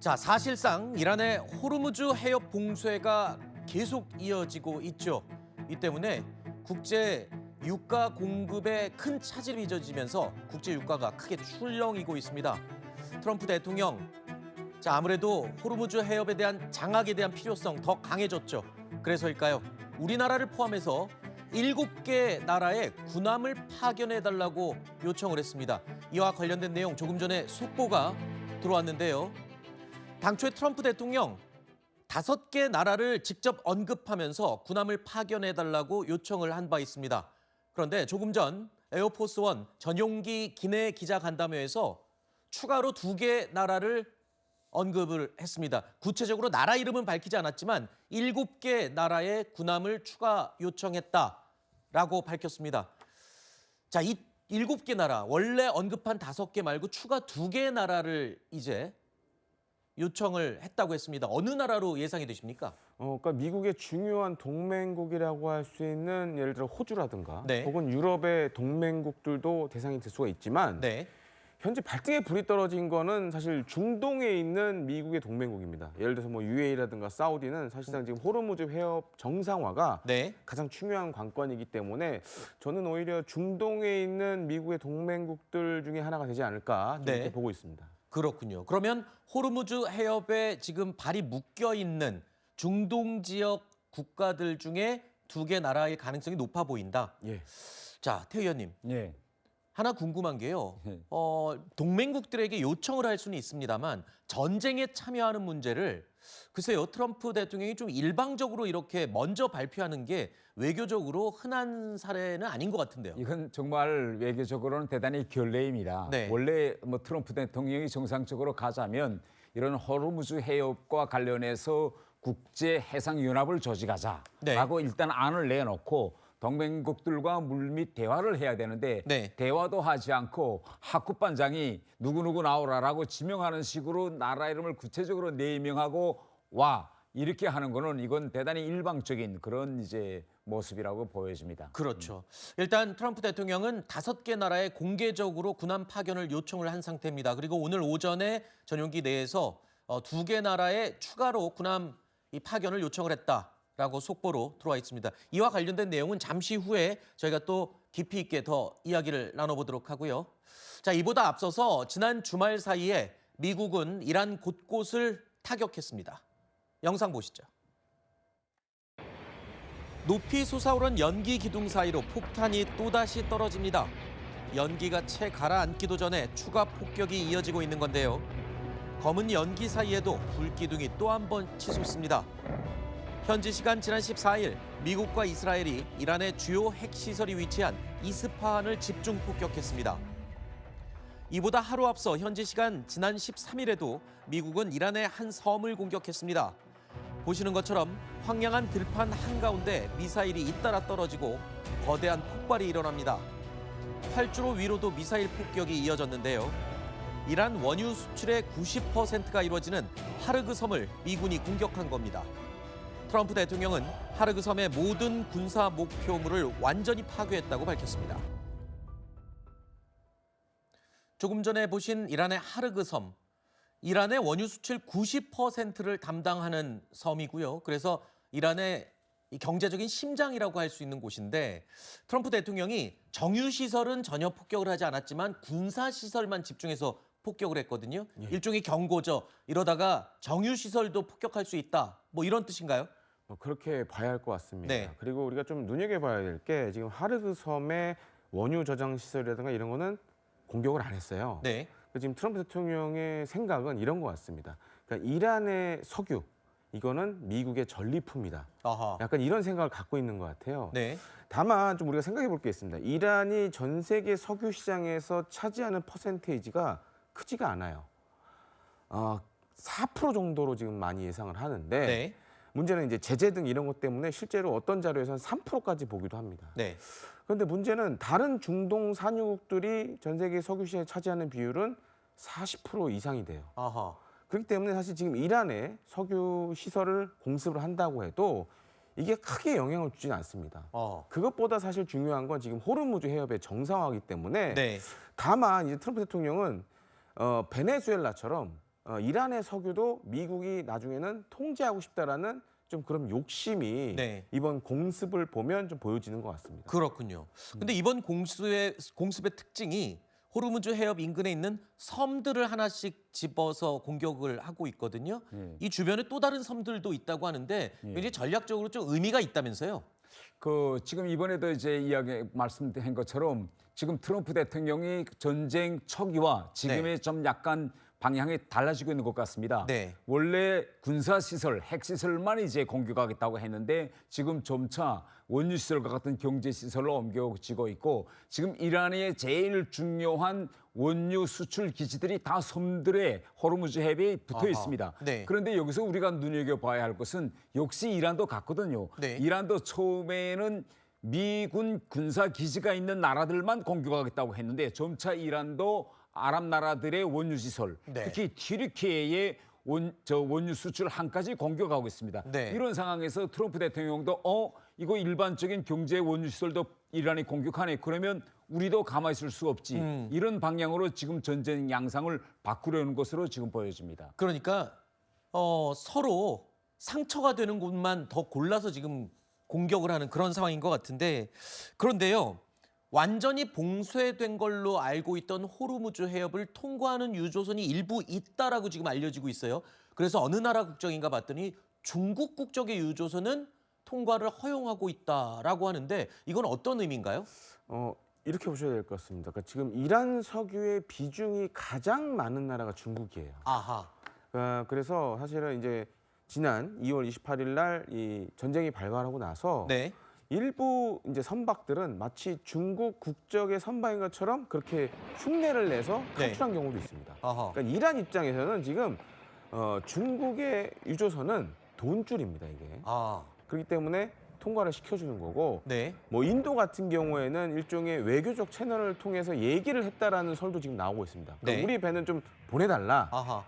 자, 사실상 이란의 호르무즈 해협 봉쇄가 계속 이어지고 있죠. 이 때문에 국제 유가 공급에 큰 차질이 빚어지면서 국제 유가가 크게 출렁이고 있습니다. 트럼프 대통령, 자, 아무래도 호르무즈 해협에 대한 장악에 대한 필요성 더 강해졌죠. 그래서일까요? 우리나라를 포함해서 7개 나라에 군함을 파견해달라고 요청을 했습니다. 이와 관련된 내용 조금 전에 속보가 들어왔는데요. 당초에 트럼프 대통령 5개 나라를 직접 언급하면서 군함을 파견해달라고 요청을 한 바 있습니다. 그런데 조금 전 에어포스 원 전용기 기내 기자 간담회에서 추가로 2개 나라를 언급을 했습니다. 구체적으로 나라 이름은 밝히지 않았지만 7개 나라의 군함을 추가 요청했다라고 밝혔습니다. 자, 이 7개 나라, 원래 언급한 5개 말고 추가 2개 나라를 이제 요청을 했다고 했습니다. 어느 나라로 예상이 되십니까? 그러니까 미국의 중요한 동맹국이라고 할 수 있는 예를 들어 호주라든가 네. 혹은 유럽의 동맹국들도 대상이 될 수가 있지만 네. 현재 발등에 불이 떨어진 거는 사실 중동에 있는 미국의 동맹국입니다. 예를 들어서 뭐 UAE라든가 사우디는 사실상 지금 호르무즈 해협 정상화가 네. 가장 중요한 관건이기 때문에 저는 오히려 중동에 있는 미국의 동맹국들 중에 하나가 되지 않을까 네. 이렇게 보고 있습니다. 그렇군요. 그러면 호르무즈 해협에 지금 발이 묶여 있는 중동 지역 국가들 중에 2개 나라의 가능성이 높아 보인다. 예. 자, 태 의원님. 예. 하나 궁금한 게요. 네. 동맹국들에게 요청을 할 수는 있습니다만 전쟁에 참여하는 문제를 글쎄요. 트럼프 대통령이 좀 일방적으로 이렇게 먼저 발표하는 게 외교적으로 흔한 사례는 아닌 것 같은데요. 이건 정말 외교적으로는 대단히 결례입니다. 네. 원래 뭐 트럼프 대통령이 정상적으로 가자면 이런 호르무즈 해협과 관련해서 국제 해상 연합을 조직하자라고 네. 일단 안을 내놓고 동맹국들과 물밑 대화를 해야 되는데 네. 대화도 하지 않고 하쿠반장이 누구누구 나오라라고 지명하는 식으로 나라 이름을 구체적으로 내명하고 와 이렇게 하는 거는 이건 대단히 일방적인 그런 이제 모습이라고 보여집니다. 그렇죠. 일단 트럼프 대통령은 5개 나라에 공개적으로 군함 파견을 요청을 한 상태입니다. 그리고 오늘 오전에 전용기 내에서 2개 나라에 추가로 군함 파견을 요청을 했다라고 속보로 들어와 있습니다. 이와 관련된 내용은 잠시 후에 저희가 또 깊이 있게 더 이야기를 나눠보도록 하고요. 자, 이보다 앞서서 지난 주말 사이에 미국은 이란 곳곳을 타격했습니다. 영상 보시죠. 높이 솟아오른 연기 기둥 사이로 폭탄이 또다시 떨어집니다. 연기가 채 가라앉기도 전에 추가 폭격이 이어지고 있는 건데요. 검은 연기 사이에도 불기둥이 또 한 번 치솟습니다. 현지 시간 지난 14일 미국과 이스라엘이 이란의 주요 핵시설이 위치한 이스파한을 집중 폭격했습니다. 이보다 하루 앞서 현지 시간 지난 13일에도 미국은 이란의 한 섬을 공격했습니다. 보시는 것처럼 황량한 들판 한가운데 미사일이 잇따라 떨어지고 거대한 폭발이 일어납니다. 활주로 위로도 미사일 폭격이 이어졌는데요. 이란 원유 수출의 90%가 이루어지는 하르그 섬을 미군이 공격한 겁니다. 트럼프 대통령은 하르그 섬의 모든 군사 목표물을 완전히 파괴했다고 밝혔습니다. 조금 전에 보신 이란의 하르그 섬, 이란의 원유 수출 90%를 담당하는 섬이고요. 그래서 이란의 경제적인 심장이라고 할 수 있는 곳인데 트럼프 대통령이 정유시설은 전혀 폭격을 하지 않았지만 군사시설만 집중해서 폭격을 했거든요. 예. 일종의 경고죠. 이러다가 정유시설도 폭격할 수 있다. 뭐 이런 뜻인가요? 그렇게 봐야 할 것 같습니다. 네. 그리고 우리가 좀 눈여겨봐야 될 게 지금 하르그 섬의 원유 저장 시설이라든가 이런 거는 공격을 안 했어요. 네. 지금 트럼프 대통령의 생각은 이런 것 같습니다. 그러니까 이란의 석유, 이거는 미국의 전리품이다. 아하. 약간 이런 생각을 갖고 있는 것 같아요. 네. 다만 좀 우리가 생각해 볼 게 있습니다. 이란이 전 세계 석유 시장에서 차지하는 퍼센테이지가 크지가 않아요. 4% 정도로 지금 많이 예상을 하는데 네. 문제는 이제 제재 등 이런 것 때문에 실제로 어떤 자료에서는 3%까지 보기도 합니다. 네. 그런데 문제는 다른 중동 산유국들이 전 세계 석유 시장에 차지하는 비율은 40% 이상이 돼요. 아하. 그렇기 때문에 사실 지금 이란에 석유 시설을 공습을 한다고 해도 이게 크게 영향을 주지는 않습니다. 그것보다 사실 중요한 건 지금 호르무즈 해협의 정상화이기 때문에 네. 다만 이제 트럼프 대통령은 베네수엘라처럼 이란의 석유도 미국이 나중에는 통제하고 싶다라는 좀 그런 욕심이 네. 이번 공습을 보면 좀 보여지는 것 같습니다. 그렇군요. 근데 이번 공습의 특징이 호르무즈 해협 인근에 있는 섬들을 하나씩 집어서 공격을 하고 있거든요. 이 주변에 또 다른 섬들도 있다고 하는데 굉장히 전략적으로 좀 의미가 있다면서요? 지금 이번에도 이제 이야기 말씀드린 것처럼 지금 트럼프 대통령이 전쟁 초기와 지금의 좀 약간 방향이 달라지고 있는 것 같습니다. 네. 원래 군사시설, 핵시설만 이제 공격하겠다고 했는데 지금 점차 원유시설과 같은 경제시설로 옮겨지고 있고 지금 이란의 제일 중요한 원유 수출 기지들이 다 섬들의 호르무즈 해협에 붙어 있습니다. 네. 그런데 여기서 우리가 눈여겨봐야 할 것은 역시 이란도 같거든요. 네. 이란도 처음에는 미군 군사 기지가 있는 나라들만 공격하겠다고 했는데 점차 이란도 아랍 나라들의 원유 시설, 네. 특히 튀르키예의 원유 수출 항까지 공격하고 있습니다. 네. 이런 상황에서 트럼프 대통령도 이거 일반적인 경제 원유 시설도 이란이 공격하네. 그러면 우리도 가만히 있을 수 없지. 이런 방향으로 지금 전쟁 양상을 바꾸려는 것으로 지금 보여집니다. 그러니까 서로 상처가 되는 곳만 더 골라서 지금 공격을 하는 그런 상황인 것 같은데 그런데요. 완전히 봉쇄된 걸로 알고 있던 호르무즈 해협을 통과하는 유조선이 일부 있다라고 지금 알려지고 있어요. 그래서 어느 나라 국적인가 봤더니 중국 국적의 유조선은 통과를 허용하고 있다라고 하는데 이건 어떤 의미인가요? 이렇게 보셔야 될 것 같습니다. 그러니까 지금 이란 석유의 비중이 가장 많은 나라가 중국이에요. 아하. 그래서 사실은 이제 지난 2월 28일 날 이 전쟁이 발발하고 나서 네. 일부 이제 선박들은 마치 중국 국적의 선박인 것처럼 그렇게 흉내를 내서 탈출한 경우도 있습니다. 아하. 그러니까 이란 입장에서는 지금 중국의 유조선은 돈줄입니다, 이게. 아. 그렇기 때문에 통과를 시켜주는 거고, 네. 뭐 인도 같은 경우에는 일종의 외교적 채널을 통해서 얘기를 했다라는 설도 지금 나오고 있습니다. 그러니까 네. 우리 배는 좀 보내달라. 아하.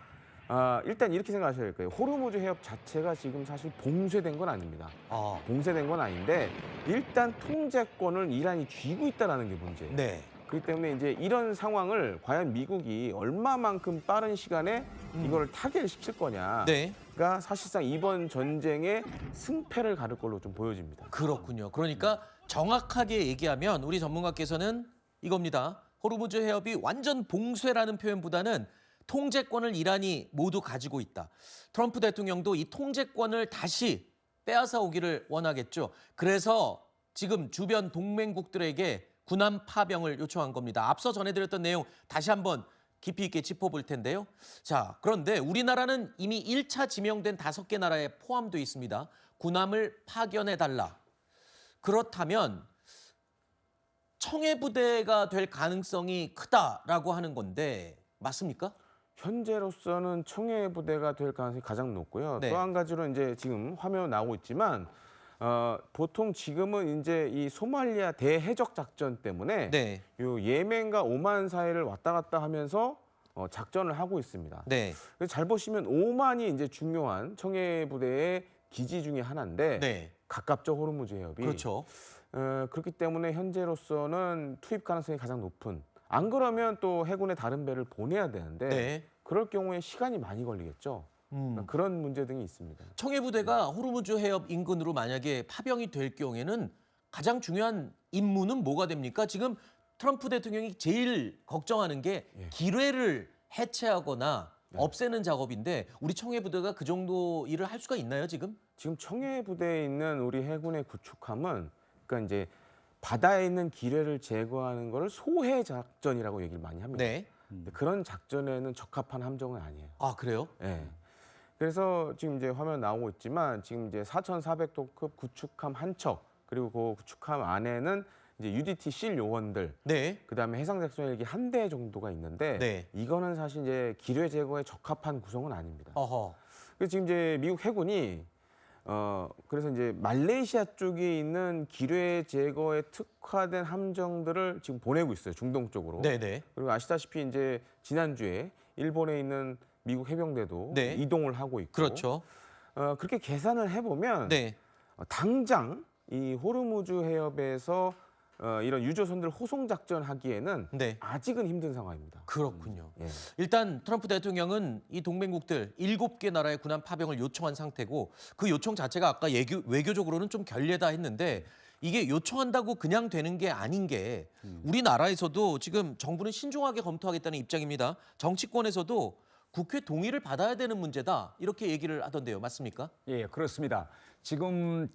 일단 이렇게 생각하셔야 될 거예요. 호르무즈 해협 자체가 지금 사실 봉쇄된 건 아닙니다. 아. 봉쇄된 건 아닌데 일단 통제권을 이란이 쥐고 있다라는 게 문제예요. 네. 그렇기 때문에 이제 이런 상황을 과연 미국이 얼마만큼 빠른 시간에 이걸 타결시킬 거냐. 네. 가 사실상 이번 전쟁의 승패를 가를 걸로 좀 보여집니다. 그렇군요. 그러니까 정확하게 얘기하면 우리 전문가께서는 이겁니다. 호르무즈 해협이 완전 봉쇄라는 표현보다는 통제권을 이란이 모두 가지고 있다. 트럼프 대통령도 이 통제권을 다시 빼앗아 오기를 원하겠죠. 그래서 지금 주변 동맹국들에게 군함 파병을 요청한 겁니다. 앞서 전해드렸던 내용 다시 한번 깊이 있게 짚어볼 텐데요. 자, 그런데 우리나라는 이미 1차 지명된 5개 나라에 포함되어 있습니다. 군함을 파견해달라. 그렇다면 청해부대가 될 가능성이 크다라고 하는 건데 맞습니까? 현재로서는 청해부대가 될 가능성이 가장 높고요. 네. 또 한 가지로 이제 지금 화면 나오고 있지만 보통 지금은 이제 이 소말리아 대해적 작전 때문에 네. 요 예멘과 오만 사이를 왔다 갔다 하면서 작전을 하고 있습니다. 네. 그래서 잘 보시면 오만이 이제 중요한 청해부대의 기지 중에 하나인데 네. 가깝죠, 호르무즈 해협이. 그렇죠. 그렇기 때문에 현재로서는 투입 가능성이 가장 높은. 안 그러면 또 해군의 다른 배를 보내야 되는데 네. 그럴 경우에 시간이 많이 걸리겠죠. 그러니까 그런 문제 등이 있습니다. 청해부대가 호르무즈 해협 인근으로 만약에 파병이 될 경우에는 가장 중요한 임무는 뭐가 됩니까? 지금 트럼프 대통령이 제일 걱정하는 게 기뢰를 해체하거나 없애는 작업인데 우리 청해부대가 그 정도 일을 할 수가 있나요, 지금? 지금 청해부대에 있는 우리 해군의 구축함은 그러니까 이제 바다에 있는 기뢰를 제거하는 거를 소해 작전이라고 얘기를 많이 합니다. 네. 근데 그런 작전에는 적합한 함정은 아니에요. 아, 그래요? 예. 그래서 지금 이제 화면 나오고 있지만 지금 이제 4,400톤급 구축함 한 척 그리고 그 구축함 안에는 이제 UDT 실 요원들 네. 그다음에 해상 작전 헬기 한 대 정도가 있는데 네. 이거는 사실 이제 기뢰 제거에 적합한 구성은 아닙니다. 어허. 그래서 지금 이제 미국 해군이 그래서 이제 말레이시아 쪽에 있는 기뢰 제거에 특화된 함정들을 지금 보내고 있어요. 중동 쪽으로. 네네. 그리고 아시다시피 이제 지난주에 일본에 있는 미국 해병대도 네. 이동을 하고 있고. 그렇죠. 그렇게 계산을 해보면 네. 당장 이 호르무즈 해협에서 이런 유조선들 호송 작전 하기에는 네. 아직은 힘든 상황입니다. 그렇군요. 예. 일단 트럼프 대통령은 이 동맹국들 7개 나라의 군함 파병을 요청한 상태고 그 요청 자체가 아까 외교적으로는 좀 결례다 했는데 이게 요청한다고 그냥 되는 게 아닌 게 우리나라에서도 지금 정부는 신중하게 검토하겠다는 입장입니다. 정치권에서도 국회 동의를 받아야 되는 문제다 이렇게 얘기를 하던데요. 맞습니까? 예, 그렇습니다. 지금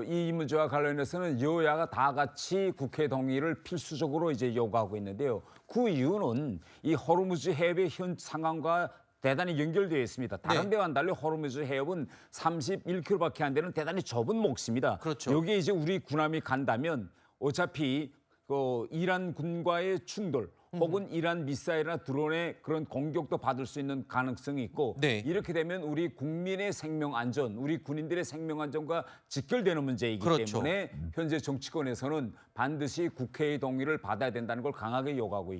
이 문제와 관련해서는 여야가 다 같이 국회 동의를 필수적으로 이제 요구하고 있는데요. 그 이유는 이 호르무즈 해협의 현 상황과 대단히 연결되어 있습니다. 다른 네. 데와는 달리 호르무즈 해협은 31km밖에 안 되는 대단히 좁은 몫입니다. 그렇죠. 여기에 이제 우리 군함이 간다면 어차피 이란 군과의 충돌 혹은 이란 미사일이나 드론의 그런 공격도 받을 수 있는 가능성이 있고 네. 이렇게 되면 우리 국민의 생명 안전, 우리 군인들의 생명 안전과 직결되는 문제이기 그렇죠. 때문에 현재 정치권에서는 반드시 국회의 동의를 받아야 된다는 걸 강하게 요구하고